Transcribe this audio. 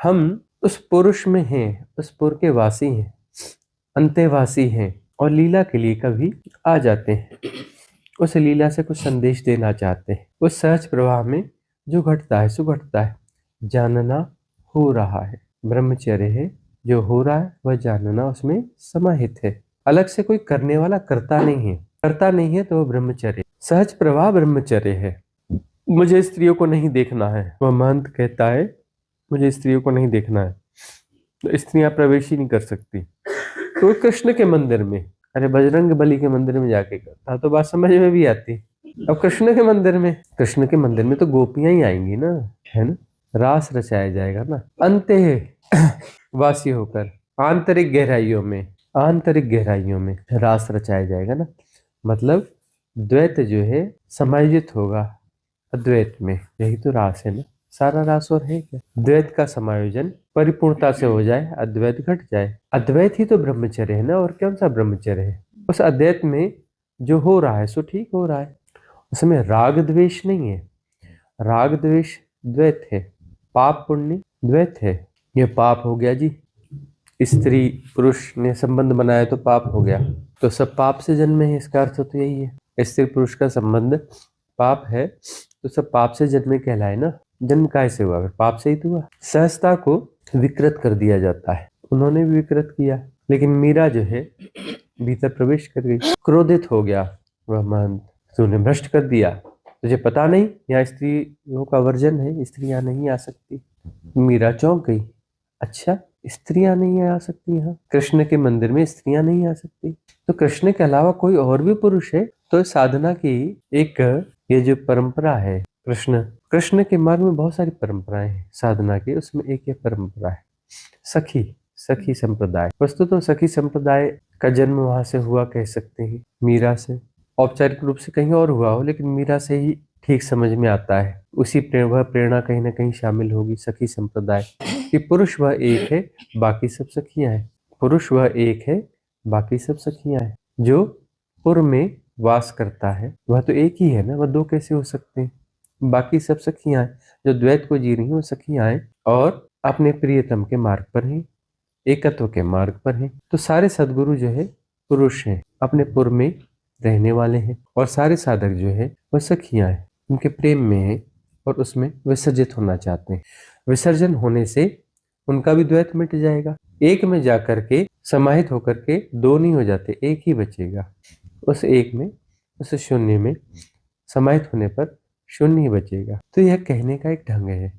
हम उस पुरुष में हैं, उस पुर के वासी हैं, अंतेवासी हैं और लीला के लिए कभी आ जाते हैं। उस लीला से कुछ संदेश देना चाहते हैं। उस सहज प्रवाह में जो घटता है सो घटता है। जानना हो रहा है, ब्रह्मचर्य है। जो हो रहा है वह जानना उसमें समाहित है। अलग से कोई करने वाला करता नहीं है, करता नहीं है तो वह ब्रह्मचर्य। सहज प्रवाह ब्रह्मचर्य है। मुझे स्त्रियों को नहीं देखना है, वह महंत कहता है मुझे स्त्रियों को नहीं देखना है, तो स्त्रियां प्रवेश ही नहीं कर सकती। तो कृष्ण के मंदिर में, अरे बजरंग बली के मंदिर में जाके करता तो बात समझ में भी आती। अब कृष्ण के मंदिर में तो गोपियां ही आएंगी ना, है ना, रास रचाया जाएगा ना, अंत वासी होकर आंतरिक गहराइयों में रास रचाया जाएगा ना। मतलब द्वैत जो है समायोजित होगा अद्वैत में, यही तो रास है ना। सारा रास और है क्या? द्वैत का समायोजन परिपूर्णता से हो जाए, अद्वैत घट जाए। अद्वैत ही तो ब्रह्मचर्य है ना, और कौन सा ब्रह्मचर्य है? उस अद्वैत में जो हो रहा है सो ठीक हो रहा है, उसमें राग द्वेष नहीं है। राग द्वेष द्वैत है, पाप पुण्य द्वैत है। ये पाप हो गया जी, स्त्री पुरुष ने संबंध बनाया तो पाप हो गया, तो सब पाप से जन्मे हैं, इसका अर्थ तो यही है। स्त्री पुरुष का संबंध पाप है तो सब पाप से जन्मे कहलाए ना। जन्म कैसे हुआ? पाप से ही तो हुआ। सहजता को विकृत कर दिया जाता है, उन्होंने भी विकृत किया। लेकिन मीरा जो है भीतर प्रवेश कर गई, क्रोधित हो गया वह महंत, तूने भ्रष्ट कर दिया, तुझे पता नहीं यहाँ स्त्रियों का वर्जन है, स्त्रियां नहीं आ सकती। मीरा चौंक गई, अच्छा स्त्रियां नहीं आ सकती यहाँ, कृष्ण के मंदिर में स्त्रियां नहीं आ सकती, तो कृष्ण के अलावा कोई और भी पुरुष है? तो साधना की एक ये जो परंपरा है, कृष्ण के मार्ग में बहुत सारी परंपराएं हैं साधना की, उसमें एक ये परंपरा है सखी संप्रदाय। वस्तु तो सखी संप्रदाय का जन्म वहां से हुआ कह सकते हैं, मीरा से। औपचारिक रूप से कहीं और हुआ हो, लेकिन मीरा से ही ठीक समझ में आता है। उसी प्रेरणा कहीं ना कहीं शामिल होगी सखी संप्रदाय कि पुरुष वह एक है, बाकी सब सखियां हैं। पुरुष वह एक है, बाकी सब सखियां हैं। जो पुर में वास करता है वह तो एक ही है ना, वह दो कैसे हो सकते हैं? बाकी सब सखियां हैं, जो द्वैत को जी रही हैं वो सखियां हैं और अपने प्रियतम के मार्ग पर हैं, एकत्व के मार्ग पर हैं। तो सारे सद्गुरु जो है पुरुष हैं, अपने पुर में रहने वाले हैं, और सारे साधक जो है वह सखियां हैं, उनके प्रेम में हैं और उसमें विसर्जित होना चाहते हैं। विसर्जन होने से उनका भी द्वैत मिट जाएगा, एक में जाकर के समाहित होकर के दो नहीं हो जाते, एक ही बचेगा। उस एक में, उस शून्य में समाहित होने पर शून्य ही बचेगा। तो यह कहने का एक ढंग है।